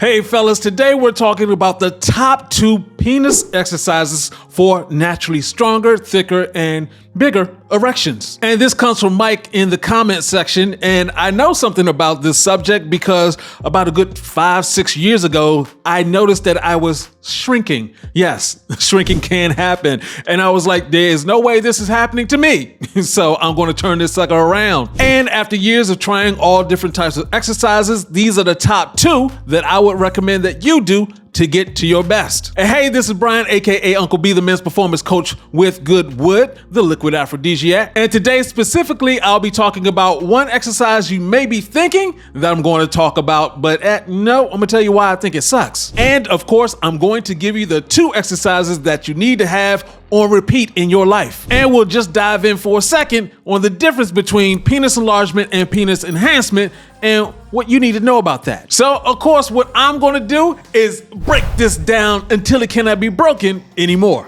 Hey fellas, today we're talking about the top 2 penis exercises for naturally stronger, thicker, and bigger erections. And this comes from Mike in the comment section, and I know something about this subject because about a good 5-6 years ago, I noticed that I was shrinking. Yes, shrinking can happen. And I was like, there's no way this is happening to me. So I'm going to turn this sucker around. And after years of trying all different types of exercises, these are the top 2 that I would recommend that you do to get to your best. And hey, this is Brian, aka Uncle B, the men's performance coach with Good Wood, the liquid aphrodisiac. And today specifically, I'll be talking about one exercise you may be thinking that I'm going to talk about, but no, I'm gonna tell you why I think it sucks. And of course, I'm going to give you the 2 exercises that you need to have on repeat in your life. And we'll just dive in for a second on the difference between penis enlargement and penis enhancement and what you need to know about that. So of course, what I'm gonna do is break this down until it cannot be broken anymore.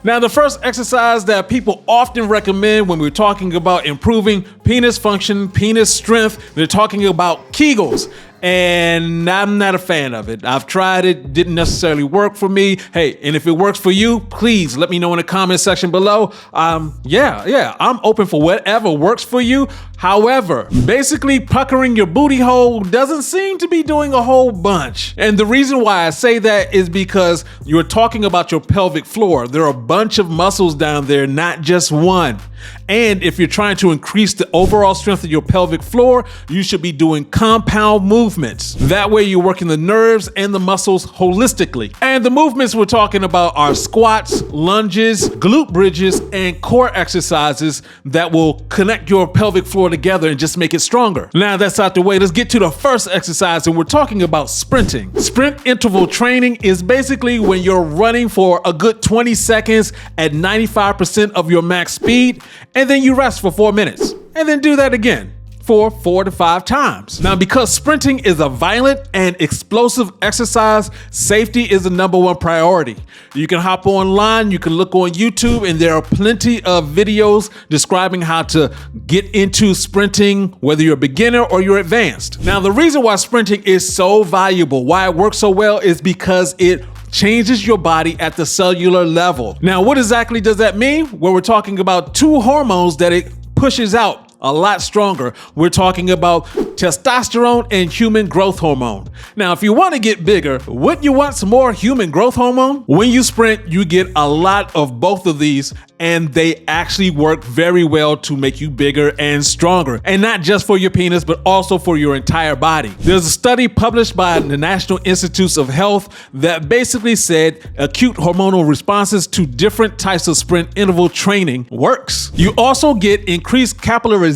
Now, the first exercise that people often recommend when we're talking about improving penis function, penis strength, they're talking about Kegels. And I'm not a fan of it. I've tried it, didn't necessarily work for me. Hey, and if it works for you, please let me know in the comment section below. Yeah, I'm open for whatever works for you. However, basically puckering your booty hole doesn't seem to be doing a whole bunch. And the reason why I say that is because you're talking about your pelvic floor. There are a bunch of muscles down there, not just one. And if you're trying to increase the overall strength of your pelvic floor, you should be doing compound movements. That way you're working the nerves and the muscles holistically. And the movements we're talking about are squats, lunges, glute bridges, and core exercises that will connect your pelvic floor together and just make it stronger. Now that's out the way, let's get to the first exercise, and we're talking about sprinting. Sprint interval training is basically when you're running for a good 20 seconds at 95% of your max speed, and then you rest for 4 minutes, and then do that again for 4 to 5 times. Now, because sprinting is a violent and explosive exercise, safety is the #1 priority. You can hop online, you can look on YouTube, and there are plenty of videos describing how to get into sprinting, whether you're a beginner or you're advanced. Now, the reason why sprinting is so valuable, why it works so well, is because it changes your body at the cellular level. Now, what exactly does that mean? Well, we're talking about 2 hormones that it pushes out a lot stronger. We're talking about testosterone and human growth hormone. Now, if you want to get bigger, wouldn't you want some more human growth hormone? When you sprint, you get a lot of both of these, and they actually work very well to make you bigger and stronger. And not just for your penis, but also for your entire body. There's a study published by the National Institutes of Health that basically said acute hormonal responses to different types of sprint interval training works. You also get increased capillarization.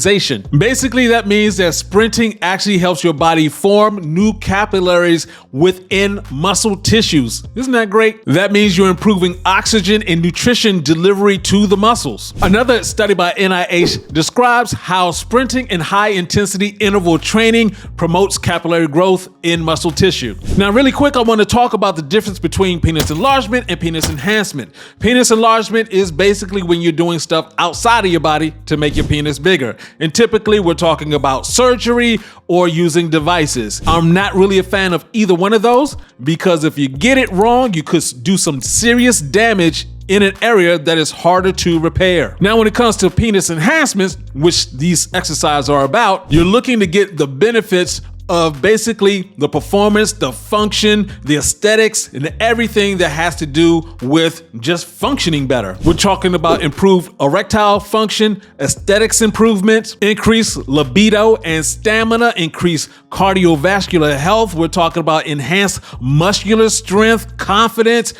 Basically, that means that sprinting actually helps your body form new capillaries within muscle tissues. Isn't that great? That means you're improving oxygen and nutrition delivery to the muscles. Another study by NIH describes how sprinting and high intensity interval training promotes capillary growth in muscle tissue. Now, really quick, I want to talk about the difference between penis enlargement and penis enhancement. Penis enlargement is basically when you're doing stuff outside of your body to make your penis bigger. And typically we're talking about surgery or using devices. I'm not really a fan of either one of those because if you get it wrong, you could do some serious damage in an area that is harder to repair. Now, when it comes to penis enhancements, which these exercises are about, you're looking to get the benefits of basically the performance, the function, the aesthetics, and everything that has to do with just functioning better. We're talking about improved erectile function, aesthetics improvements, increased libido and stamina, increased cardiovascular health. We're talking about enhanced muscular strength, confidence,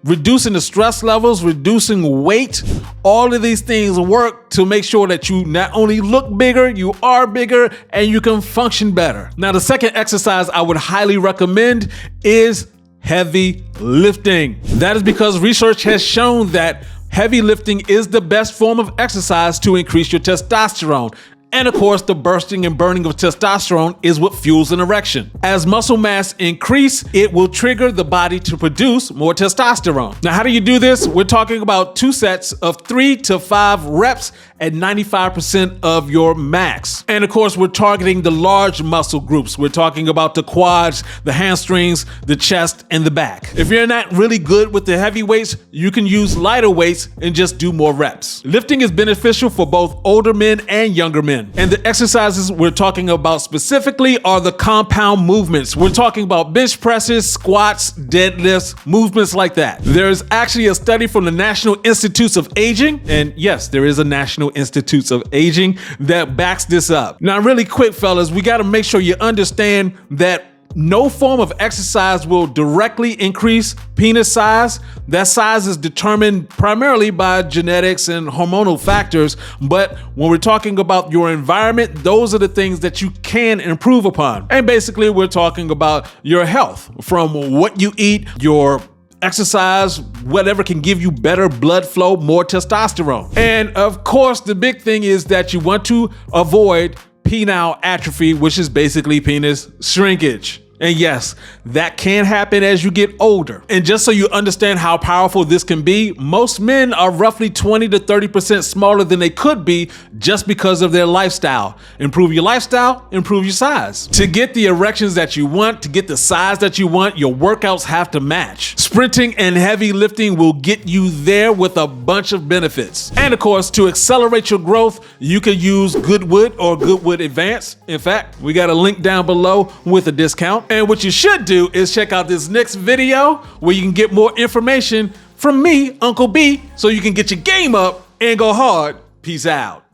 reducing the stress levels, reducing weight. All of these things work to make sure that you not only look bigger, you are bigger, and you can function better. Now, the second exercise I would highly recommend is heavy lifting. That is because research has shown that heavy lifting is the best form of exercise to increase your testosterone. And of course, the bursting and burning of testosterone is what fuels an erection. As muscle mass increase, it will trigger the body to produce more testosterone. Now, how do you do this? We're talking about 2 sets of 3 to 5 reps at 95% of your max. And of course, we're targeting the large muscle groups. We're talking about the quads, the hamstrings, the chest, and the back. If you're not really good with the heavy weights, you can use lighter weights and just do more reps. Lifting is beneficial for both older men and younger men. And the exercises we're talking about specifically are the compound movements. We're talking about bench presses, squats, deadlifts, movements like that. There's actually a study from the National Institutes of Aging, and yes, there is a National Institutes of Aging that backs this up. Now, really quick, fellas, we got to make sure you understand that no form of exercise will directly increase penis size. That size is determined primarily by genetics and hormonal factors. But when we're talking about your environment, those are the things that you can improve upon. And basically, we're talking about your health, from what you eat, your exercise, whatever can give you better blood flow, more testosterone. And of course, the big thing is that you want to avoid penile atrophy, which is basically penis shrinkage. And yes, that can happen as you get older. And just so you understand how powerful this can be, most men are roughly 20 to 30% smaller than they could be just because of their lifestyle. Improve your lifestyle, improve your size. To get the erections that you want, to get the size that you want, your workouts have to match. Sprinting and heavy lifting will get you there with a bunch of benefits. And of course, to accelerate your growth, you can use Goodwood or Goodwood Advanced. In fact, we got a link down below with a discount. And what you should do is check out this next video where you can get more information from me, Uncle B, so you can get your game up and go hard. Peace out.